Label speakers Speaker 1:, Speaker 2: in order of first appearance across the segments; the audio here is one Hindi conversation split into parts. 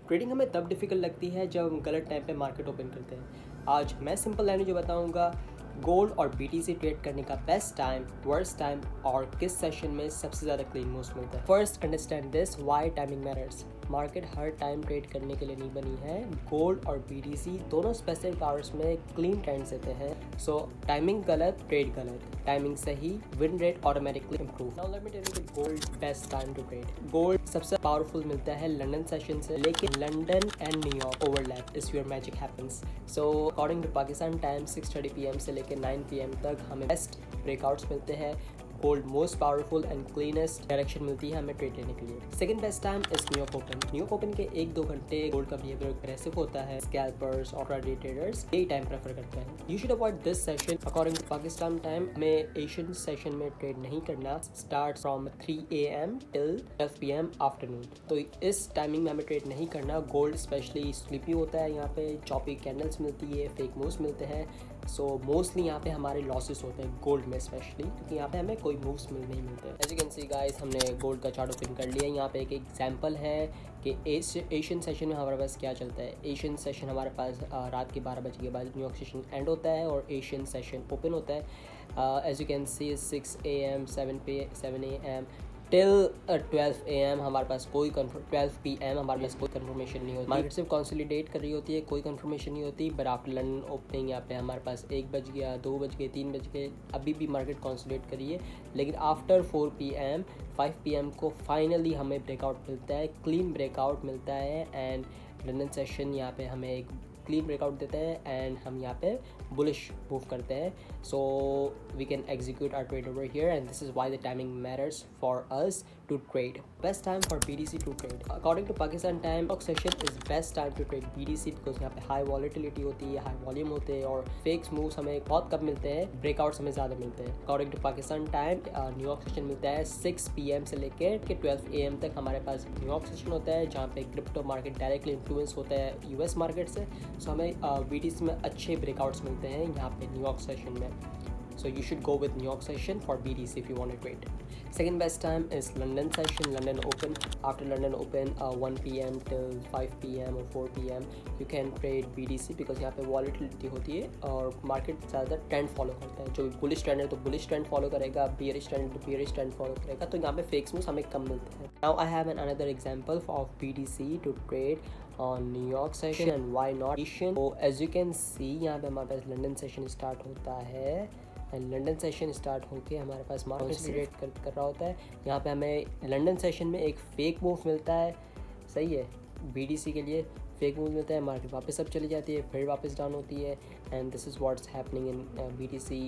Speaker 1: ट्रेडिंग हमें तब डिफ़िकल्ट लगती है जब हम गलत टाइम पे मार्केट ओपन करते हैं। आज मैं सिंपल लाइन में जो बताऊंगा, गोल्ड और बीटीसी ट्रेड करने का बेस्ट टाइम, वर्स्ट टाइम और किस सेशन में सबसे ज़्यादा क्लीन मूव्स मिलता है। First understand this, why timing matters. Market her time trade करने के लिए नहीं बनी है। गोल्ड और बीटीसी दोनों स्पेसिफिक आवर्स में क्लीन ट्रेंड्स देते हैं। सो टाइमिंग गलत, ट्रेड गलत। टाइमिंग सही, win rate automatically improve. Now let me tell you the gold best time to trade. Gold सबसे पावरफुल मिलता है लंदन सेशन से, लेकिन London and New York overlap is your magic happens. So according to Pakistan time 6:30 PM से लेकर 9 PM तक हमें बेस्ट ब्रेकआउट्स मिलते हैं। Gold most powerful and cleanest direction मिलती है हमें ट्रेड लेने के लिए। Second best time is New York open. New York open के 1-2 घंटे गोल्ड का बिहेवियर अग्रेसिव होता है। स्कैल्पर्स और ट्रेड ट्रेडर्स यही टाइम प्रेफर करते हैं। You should avoid this session. According to Pakistan time हमें एशियन सेशन में ट्रेड नहीं करना। Start from 3 AM till 12 PM afternoon. तो इस टाइमिंग में हमें ट्रेड नहीं करना। गोल्ड स्पेशली स्लिपी होता है, यहाँ पे चॉपी कैंडल्स मिलती है, फेक मूव्स मिलते हैं। सो मोस्टली यहाँ पे हमारे लॉसेस होते हैं गोल्ड में स्पेशली, क्योंकि यहाँ पे हमें कोई मूव्स नहीं मिलते। As you can see guys, हमने गोल्ड का चार्ट ओपन कर लिया। यहाँ पे एक एग्जांपल है कि एशियन सेशन में हमारे पास क्या चलता है। एशियन सेशन हमारे पास रात के 12 बजे के बाद न्यूयॉर्क सेशन एंड होता है और एशियन सेशन ओपन होता है। As you can see 6 AM 7 AM till 12 AM हमारे पास कोई 12 PM हमारे पास कोई कंफर्मेशन नहीं होती। मार्केट सिर्फ कंसोलिडेट कर रही होती है, कोई कंफर्मेशन नहीं होती। बट आफ्टर लंदन ओपनिंग यहाँ पे हमारे पास 1 बज गया, 2 बज गए, 3 बज गए, अभी भी मार्केट कंसोलिडेट करी है। लेकिन आफ्टर 4 PM 5 PM को फाइनली हमें ब्रेकआउट मिलता है, क्लीन ब्रेकआउट मिलता है। एंड लंदन सेशन यहाँ पे हमें एक क्लीन ब्रेकआउट देते हैं एंड हम यहाँ पे बुलिश मूव करते हैं। So we can execute our trade over here and this is why the timing matters for us to trade. Best time for BTC to trade according to Pakistan time, session is best time to trade BTC because यहाँ पे हाई वॉलेटिलिटी होती है, हाई वॉल्यूम होते हैं और फेक्स मूव्स हमें बहुत कम मिलते हैं, ब्रेकआउट्स हमें ज़्यादा मिलते हैं। According to Pakistan time New York session मिलता है 6 PM से लेकर 12 AM तक हमारे पास न्यूयॉर्क सेशन होता है, जहाँ पे क्रिप्टो मार्केट डायरेक्टली इन्फ्लुएंस होता है US मार्केट से। सो हमें BTC में अच्छे ब्रेकआउट्स मिलते हैं यहाँ पे न्यूयॉर्क सेशन में। So you should go with New York session for BTC if you want to trade. Second best time is London session, London Open. After London Open 1 PM till 5 PM or 4 PM you can trade BTC because यहाँ पे volatility होती है और मार्केट ज़्यादा ट्रेंड फॉलो करता है। जो बुलिश ट्रेंड है तो बुलिश ट्रेंड फॉलो करेगा, बियरिश ट्रेंड तो बियरिश ट्रेंड फॉलो करेगा। तो यहाँ पे फेक्स मूव्स हमें कम मिलते हैं। Now I have another example of BTC to trade on New York session and why not Asian. So as you can see यहाँ पे हमारे पास लंदन सेशन स्टार्ट होता है एंड लंदन सेशन स्टार्ट होके हमारे पास मार्केट ट्रेड कर रहा होता है। यहाँ पे हमें लंदन सेशन में एक फेक मूव मिलता है, सही है। BTC के लिए फेक मूव मिलता है, मार्केट वापस अब चली जाती है, फिर वापस डाउन होती है and this is what's happening in BTC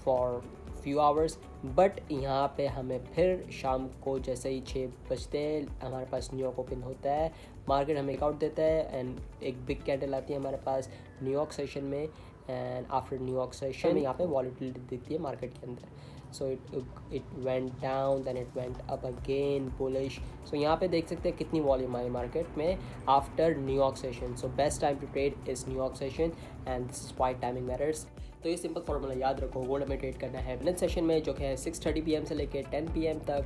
Speaker 1: for few hours. But यहाँ पे हमें फिर शाम को जैसे ही 6 बजते हैं हमारे पास न्यूयॉर्क ओपन होता है, मार्केट हमें आउट देता है एंड एक बिग कैंडल आती है हमारे पास न्यूयॉर्क सेशन में। एंड आफ्टर न्यूयॉर्क सेशन यहाँ पे वॉलेटिलिटी दिखती है मार्केट के अंदर। So it went down then it went up again bullish. So यहाँ पे देख सकते हैं कितनी वॉल्यूम आई मार्केट में after New York session. So best time to trade is New York session and this is why timing matters. तो ये सिंपल फॉर्मूला याद रखो, गोल्ड में ट्रेड करना है लंदन सेशन में जो कि है 6:30 PM से लेके 10 PM तक,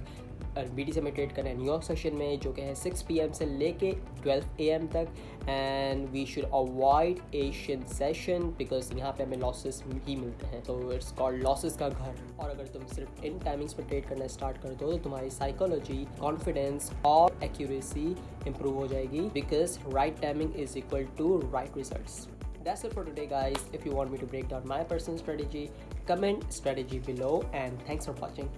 Speaker 1: और BTC में ट्रेड करना है न्यूयॉर्क सेशन में जो कि है 6 PM से लेके 12 AM तक। And we should avoid Asian session because यहाँ पे हमें लॉसेस ही मिलते हैं। तो इट्स कॉल्ड लॉसेस का घर। और अगर तुम सिर्फ इन टाइमिंग्स पर ट्रेड करना स्टार्ट कर दो तो तुम्हारी साइकोलॉजी, कॉन्फिडेंस और एक्यूरेसी इंप्रूव हो जाएगी because right timing is equal to right results. That's it for today guys. If you want me to break down my personal strategy, comment strategy below and thanks for watching.